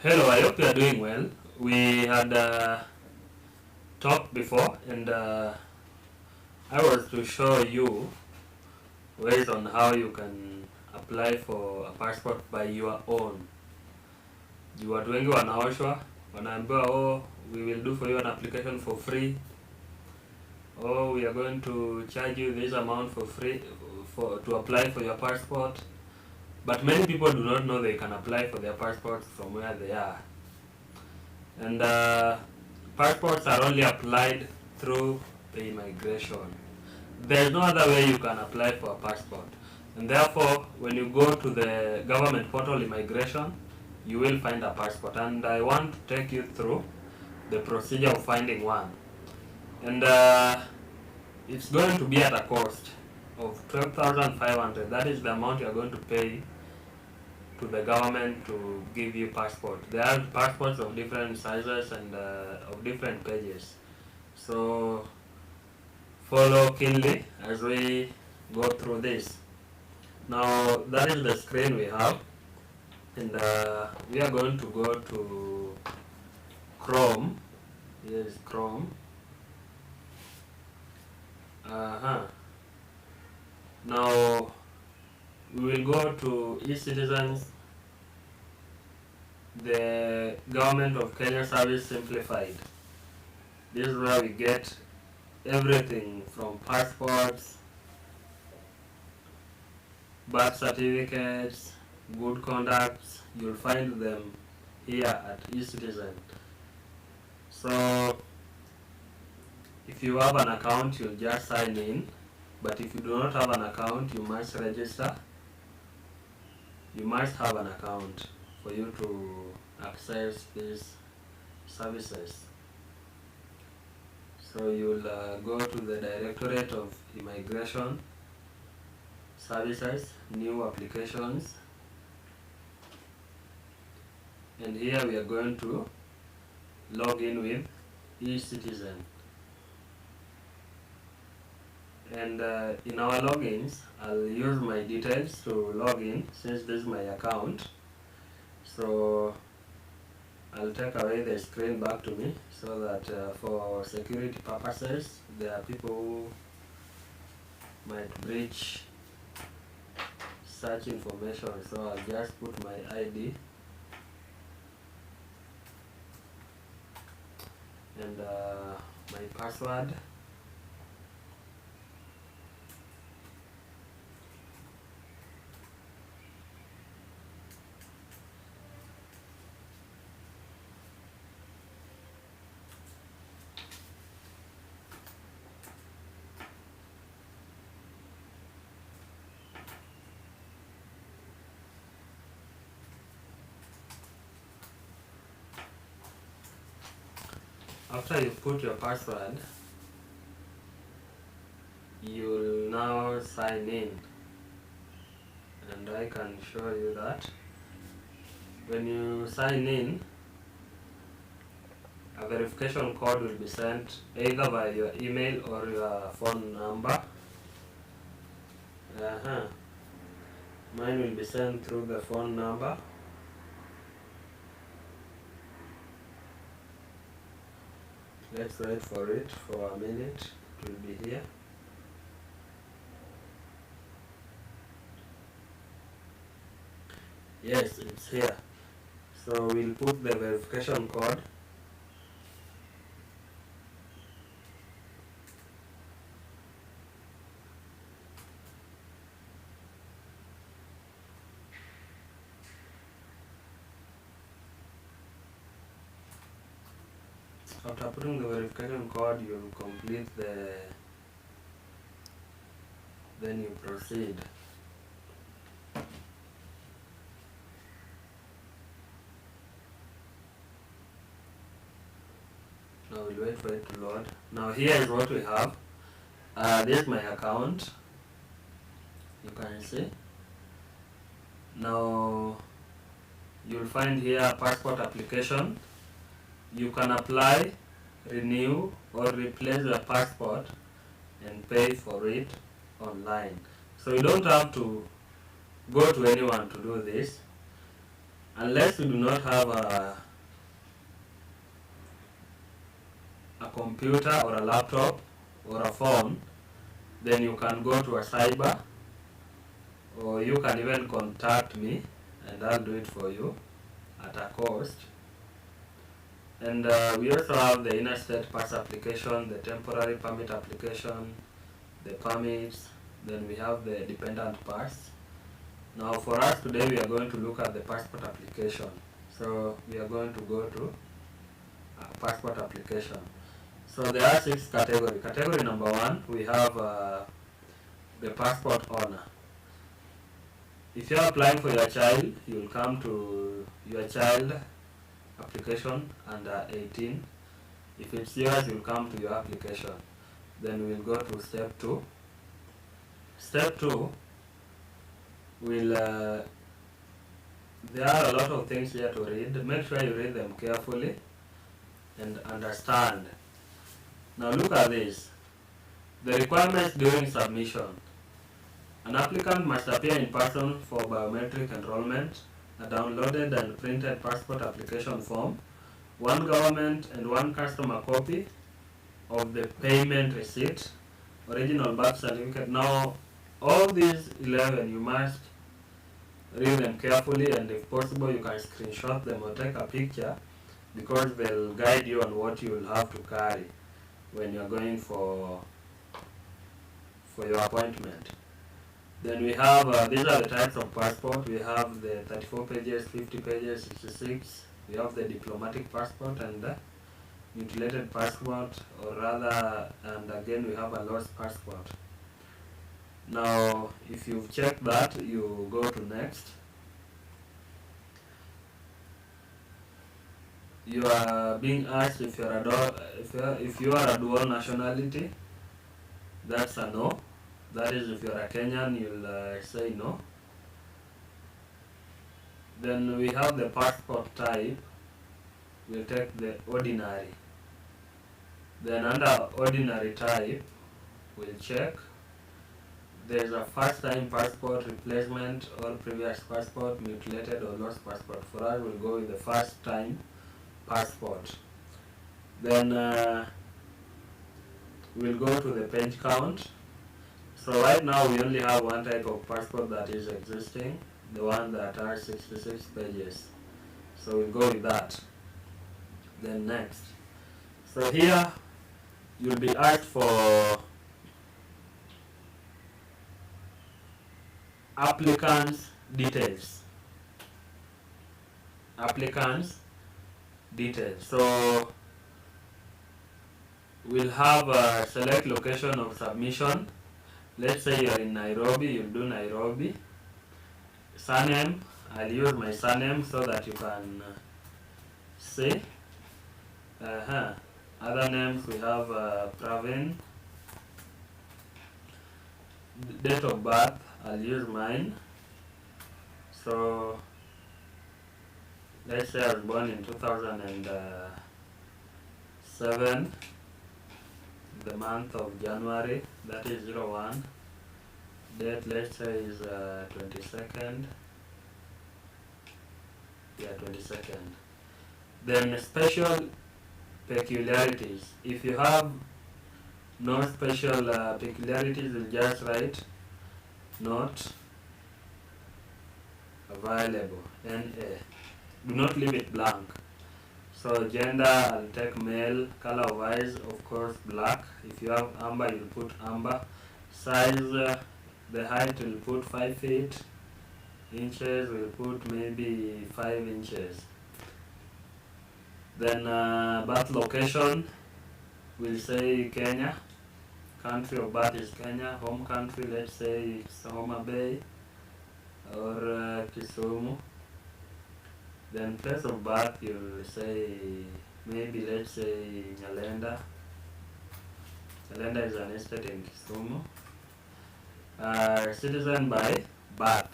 Hello, I hope you are doing well. We had talked before, and I was to show you ways on how you can apply for a passport by your own. Watu wengi wanaoshwa, wanaambiwa we will do for you an application for free. We are going to charge you this amount for free to apply for your passport. But many people do not know they can apply for their passports from where they are. And passports are only applied through the immigration. There is no other way you can apply for a passport. And therefore, when you go to the government portal immigration, you will find a passport. And I want to take you through the procedure of finding one. And it's going to be at a cost of 12,500. That is the amount you are going to pay to the government to give you passport. There are passports of different sizes and of different pages. So follow keenly as we go through this. Now that is the screen we have, and we are going to go to Chrome. Here is Chrome. Now we will go to e-citizens, the Government of Kenya Service Simplified. This is where we get everything from passports, birth certificates, good conducts. You'll find them here at e-citizen. So if you have an account, you'll just sign in. But if you do not have an account, you must register. You must have an account for you to access these services. So you'll go to the Directorate of Immigration Services, New Applications, and here we are going to log in with e-citizen. And in our logins, I'll use my details to log in since this is my account. So I'll take away the screen back to me so that for security purposes, there are people who might breach such information. So I'll just put my ID and my password. After you put your password, you'll now sign in, and I can show you that when you sign in, a verification code will be sent either by your email or your phone number. Mine will be sent through the phone number. Let's wait for it for a minute. It will be here. Yes, it's here. So we'll put the verification code. After putting the verification code, you'll complete then you proceed. Now we'll wait for it to load. Now here is what we have. This is my account. You can see. Now you'll find here passport application. You can apply, renew, or replace your passport and pay for it online. So you don't have to go to anyone to do this. Unless you do not have a computer or a laptop or a phone, then you can go to a cyber, or you can even contact me and I'll do it for you at a cost. And we also have the interstate pass application, the temporary permit application, the permits, then we have the dependent pass. Now for us today we are going to look at the passport application. So we are going to go to passport application. So there are 6 categories. Category number 1, we have the passport owner. If you are applying for your child, you will come to your child application under 18. If it's yours, you will come to your application. Then we will go to step 2. Step 2 will there are a lot of things here to read. Make sure you read them carefully and understand. Now look at this. The requirements during submission. An applicant must appear in person for biometric enrollment, a downloaded and printed passport application form, 1 government and 1 customer copy of the payment receipt, original birth certificate. Now all these 11 you must read them carefully, and if possible you can screenshot them or take a picture, because they'll guide you on what you will have to carry when you're going for your appointment. Then we have, these are the types of passport. We have the 34 pages, 50 pages, 66. We have the diplomatic passport and the mutilated passport, or rather, and again we have a lost passport. Now, if you've checked that, you go to next. You are being asked if you are a dual nationality. That's a no. That is, if you are a Kenyan, you'll say no. Then we have the passport type. We'll take the ordinary. Then under ordinary type, we'll check. There's a first-time passport, replacement, or previous passport, mutilated or lost passport. For us, we'll go with the first-time passport. Then we'll go to the page count. So right now we only have 1 type of passport that is existing, the one that are 66 pages. So we'll go with that. Then next. So here you'll be asked for applicants' details. Applicants' details. So we'll have a select location of submission. Let's say you're in Nairobi, you'll do Nairobi. Surname, I'll use my surname so that you can see. Other names, we have Praveen. Date of birth, I'll use mine. So let's say I was born in 2007, the month of January, that is 01. Date, let's say, is 22nd. Yeah, 22nd. Then special peculiarities. If you have no special peculiarities, you just write not available, NA. Do not leave it blank. So gender, I'll take male. Color of eyes, of course, black. If you have amber, you'll put amber. Size, the height will put 5 feet. Inches, we'll put maybe 5 inches. Then birth location, we'll say Kenya. Country of birth is Kenya. Home country, let's say it's Homa Bay or Kisumu. Then place of birth, you'll say, maybe let's say Nyalenda. Nyalenda is an estate in Kisumu. Citizen by birth.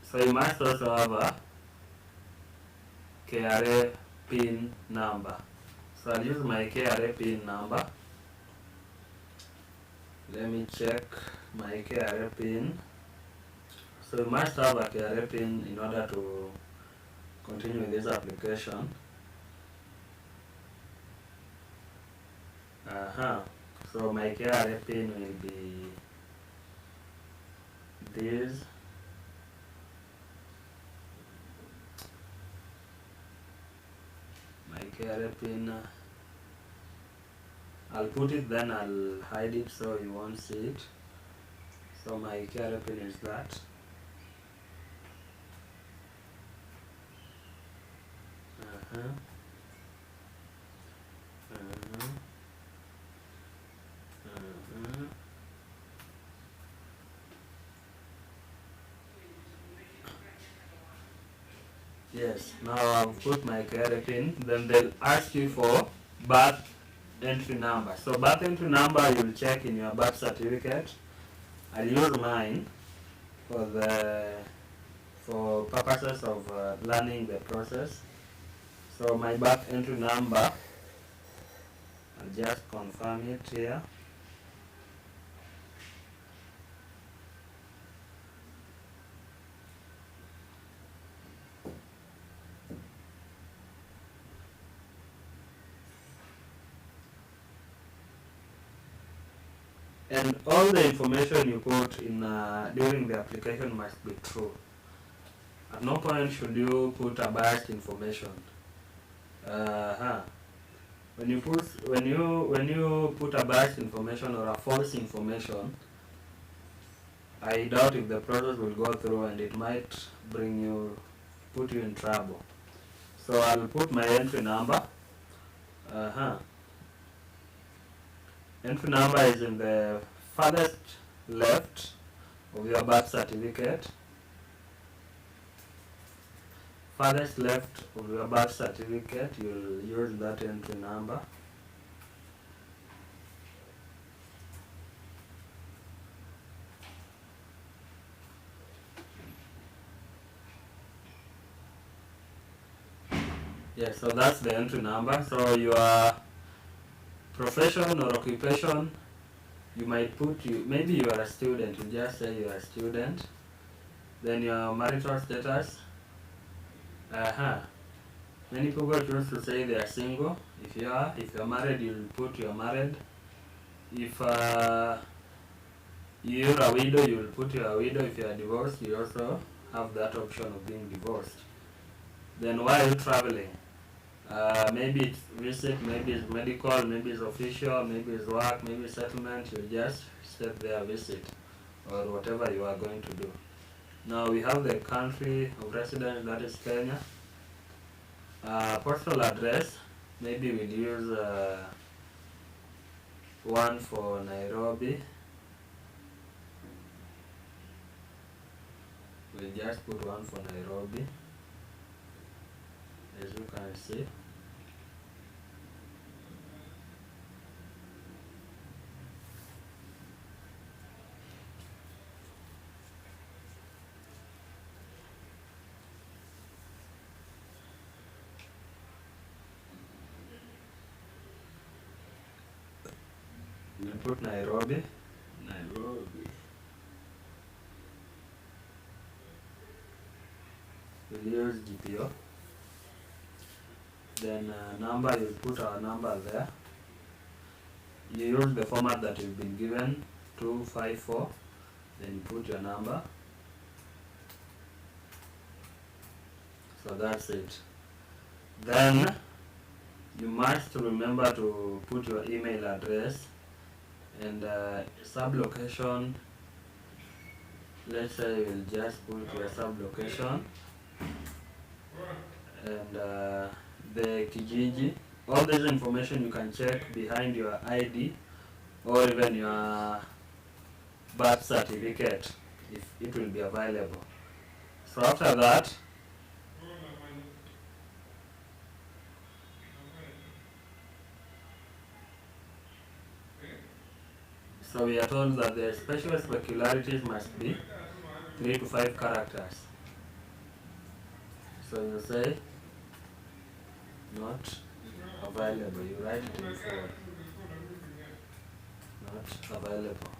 So you must also have a KRA PIN number. So I'll use my KRA PIN number. Let me check my KRA PIN. So you must have a KRA pin in order to continue with this application. So my KRA pin will be this. My KRA pin, I'll put it, then I'll hide it so you won't see it. So my KRA pin is that. Yes, now I've put my KRA pin, then they'll ask you for birth entry number. So birth entry number you'll check in your birth certificate. I'll use mine for purposes of learning the process. So my birth entry number, I'll just confirm it here. And all the information you put in during the application must be true. At no point should you put a biased information. When you put a biased information or a false information, I doubt if the process will go through, and it might put you in trouble. So I'll put my entry number. Entry number is in the farthest left of your birth certificate. Farthest left of your birth certificate, you'll use that entry number. Yes, so that's the entry number. So your profession or occupation, you might put, maybe you are a student, you just say you are a student. Then your marital status. Many people choose to say they are single. If you're married, you'll put you're married. If you're a widow, you'll put you're a widow. If you're divorced, you also have that option of being divorced. Then why are you traveling? Maybe it's visit, maybe it's medical, maybe it's official, maybe it's work, maybe it's settlement. You just step there, visit, or whatever you are going to do. Now we have the country of residence, that is Kenya. Postal address, maybe we'll use one for Nairobi. We'll just put one for Nairobi, as you can see. We'll put Nairobi. We'll use GPO. Then number, you'll put our number there. You use the format that you've been given, 254. Then you put your number. So that's it. Then you must remember to put your email address and sub-location. Let's say we'll just put your sub-location and the Kijiji. All this information you can check behind your ID or even your birth certificate if it will be available. So after that, so we are told that the special peculiarities must be 3 to 5 characters. So you say not available, you write it in full. Not available.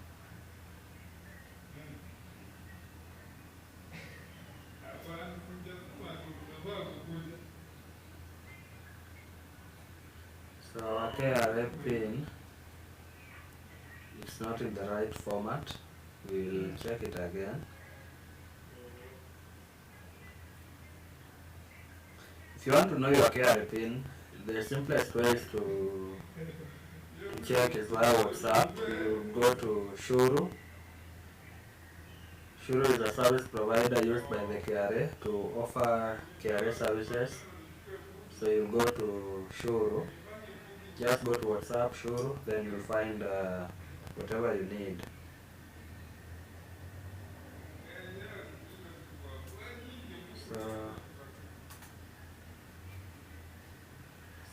So our KRA pin is not in the right format. We'll check it again. If you want to know your KRA pin, the simplest way is to check is via WhatsApp. You go to Shuru. Shuru is a service provider used by the KRA to offer KRA services. So you go to Shuru, just go to WhatsApp Shuru, then you'll find whatever you need.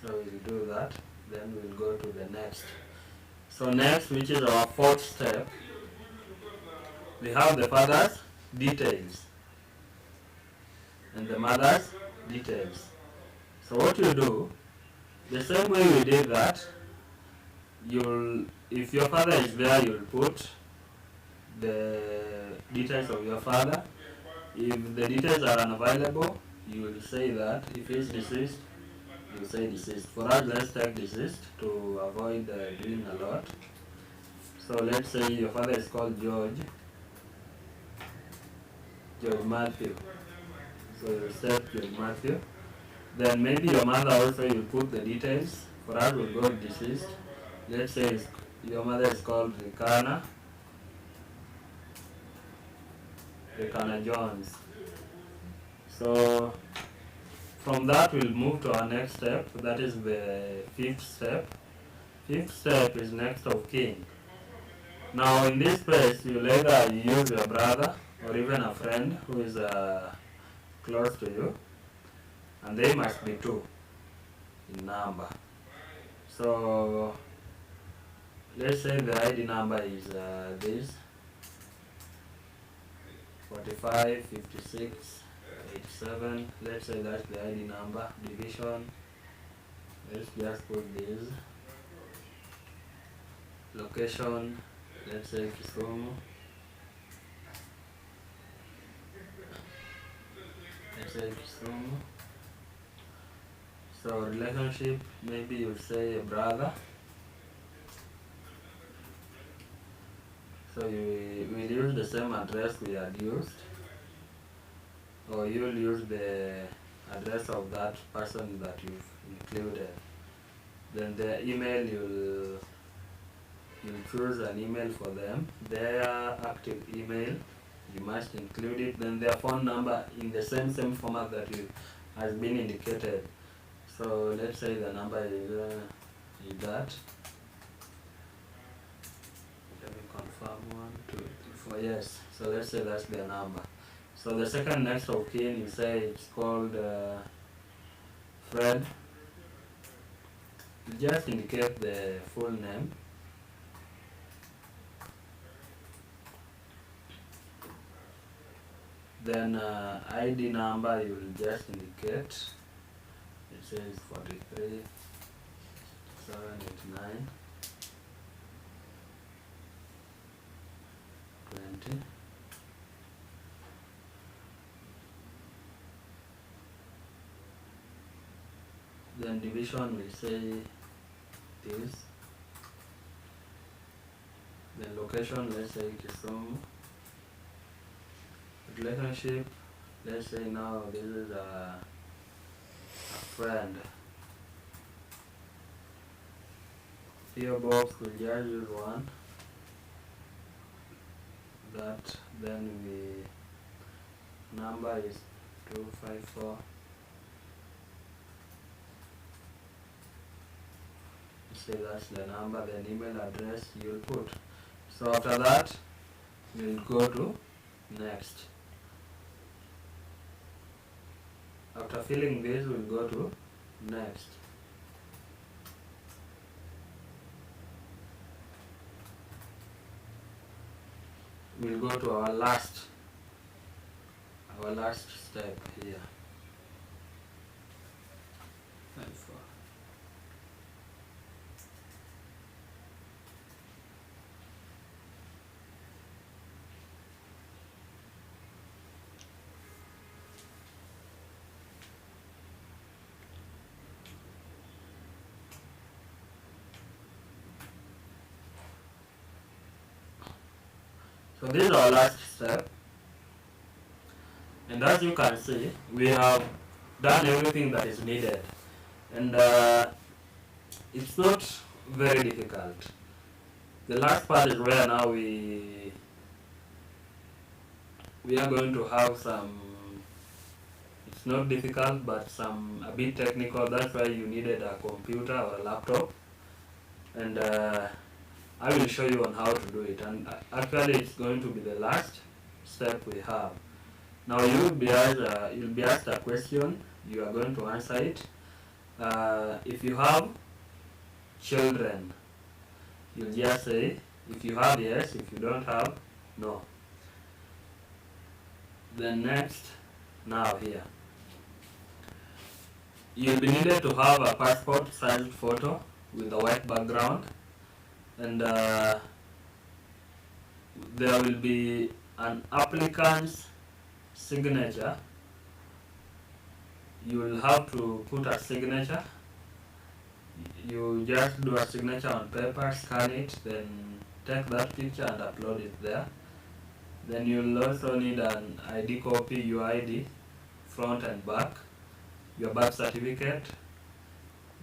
So we'll do that, then we'll go to the next. So next, which is our fourth step, we have the father's details and the mother's details. So what you do, the same way we did that, if your father is there, you'll put the details of your father. If the details are unavailable, you will say that. If he's deceased, you say deceased. For us, let's take deceased to avoid doing a lot. So let's say your father is called George Matthew. So you set George Matthew. Then maybe your mother also, you put the details. For us, we'll go deceased. Let's say your mother is called Ricana Jones. So from that, we'll move to our next step. That is the fifth step. Fifth step is next of kin. Now in this place, you'll either use your brother or even a friend who is close to you, and they must be two in number. So let's say the ID number is this 45, 56, 87. Let's say that's the ID number. Division, let's just put this. Location, let's say Kisumu. Let's say Kisumu. So relationship, maybe you'll say a brother. So you will use the same address we had used, or you'll use the address of that person that you've included. Then the email, you'll choose an email for them. Their active email, you must include it. Then their phone number in the same format that has been indicated. So let's say the number is that. Let me confirm 1, 2, 3, 4. Yes. So let's say that's their number. So the second next of kin, you say it's called Fred. You just indicate the full name. Then ID number, you will just indicate. It says 43 789 20. Then division, we say this. Then location, let's say Kisumu. Relationship, let's say now this is a friend. PO box, we'll just use one. That, then number is 254. Say that's the number, then email address you'll put. So after that, we'll go to next. After filling this, we'll go to next. We'll go to our last step here. And for So this is our last step, and as you can see, we have done everything that is needed, and it's not very difficult. The last part is where now we are going to have some, it's not difficult but some a bit technical. That's why you needed a computer or a laptop, and I will show you on how to do it, and actually it's going to be the last step we have. Now you'll be asked a question, you are going to answer it. If you have children, you'll just say, if you have, yes; if you don't have, no. Then next, now here, you'll be needed to have a passport sized photo with a white background, and there will be an applicant's signature. You will have to put a signature. You just do a signature on paper, scan it, then take that picture and upload it there. Then you'll also need an ID copy, your ID, front and back, your birth certificate,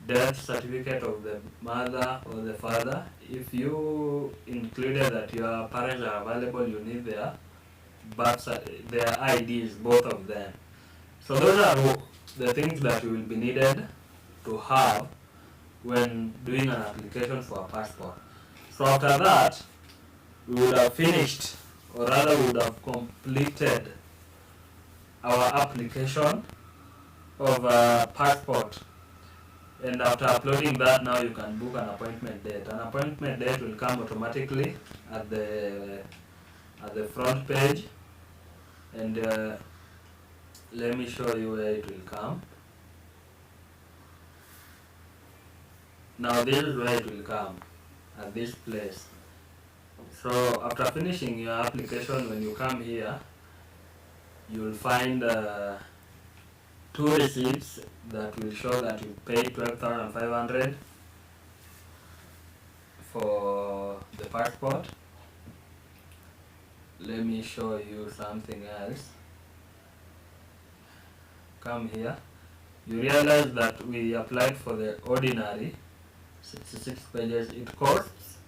death certificate of the mother or the father. If you included that your parents are available, you need their their IDs, both of them. So those are the things that you will be needed to have when doing an application for a passport. So after that, we would have finished, or rather we would have completed our application of a passport. And after uploading that, now you can book an appointment date. An appointment date will come automatically at the front page, and let me show you where it will come. Now this is where it will come, at this place. So after finishing your application, when you come here, you will find 2 receipts that will show that you paid 12,500 for the passport. Let me show you something else. Come here. You realize that we applied for the ordinary 66 pages. It costs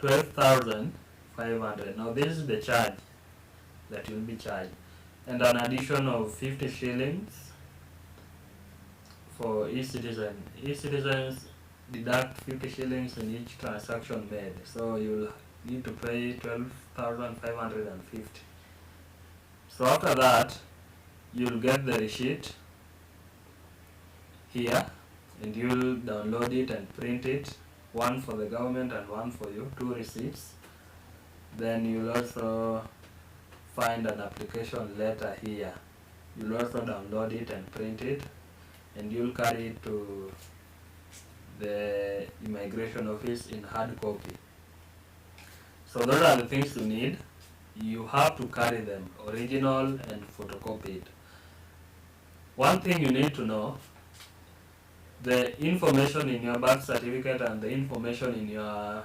12,500. Now this is the charge that you'll be charged, and an addition of 50 shillings for each citizen. Each citizens deduct 50 shillings in each transaction made, so you'll need to pay 12,550. So after that, you'll get the receipt here, and you'll download it and print it, one for the government and one for you, 2 receipts. Then you'll also find an application letter here. You'll also download it and print it, and you'll carry it to the immigration office in hard copy. So those are the things you need. You have to carry them, original and photocopied. One thing you need to know, the information in your birth certificate and the information in your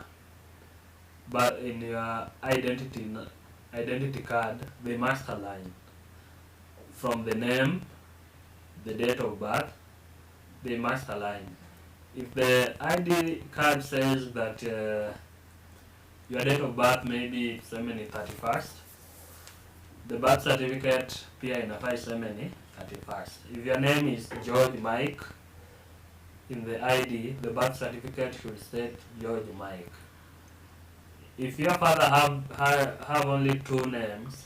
identity card, they must align. From the name, the date of birth, they must align. If the ID card says that your date of birth may be 31st, the birth certificate pia inafaa 31st. If your name is George Mike, in the ID, the birth certificate should state George Mike. If your father have only 2 names,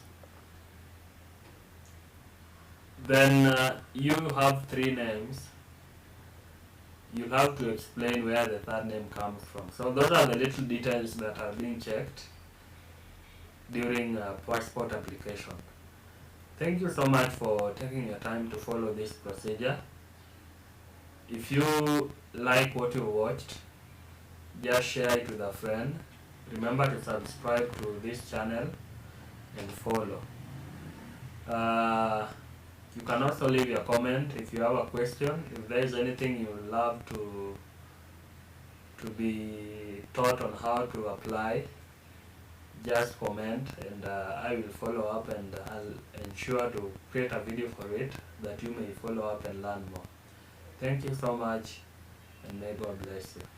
then you have 3 names. You have to explain where the 3rd name comes from. So those are the little details that are being checked during passport application. Thank you so much for taking your time to follow this procedure. If you like what you watched, just share it with a friend. Remember to subscribe to this channel and follow. You can also leave your comment if you have a question. If there is anything you would love to be taught on how to apply, just comment, and I will follow up, and I'll ensure to create a video for it that you may follow up and learn more. Thank you so much, and may God bless you.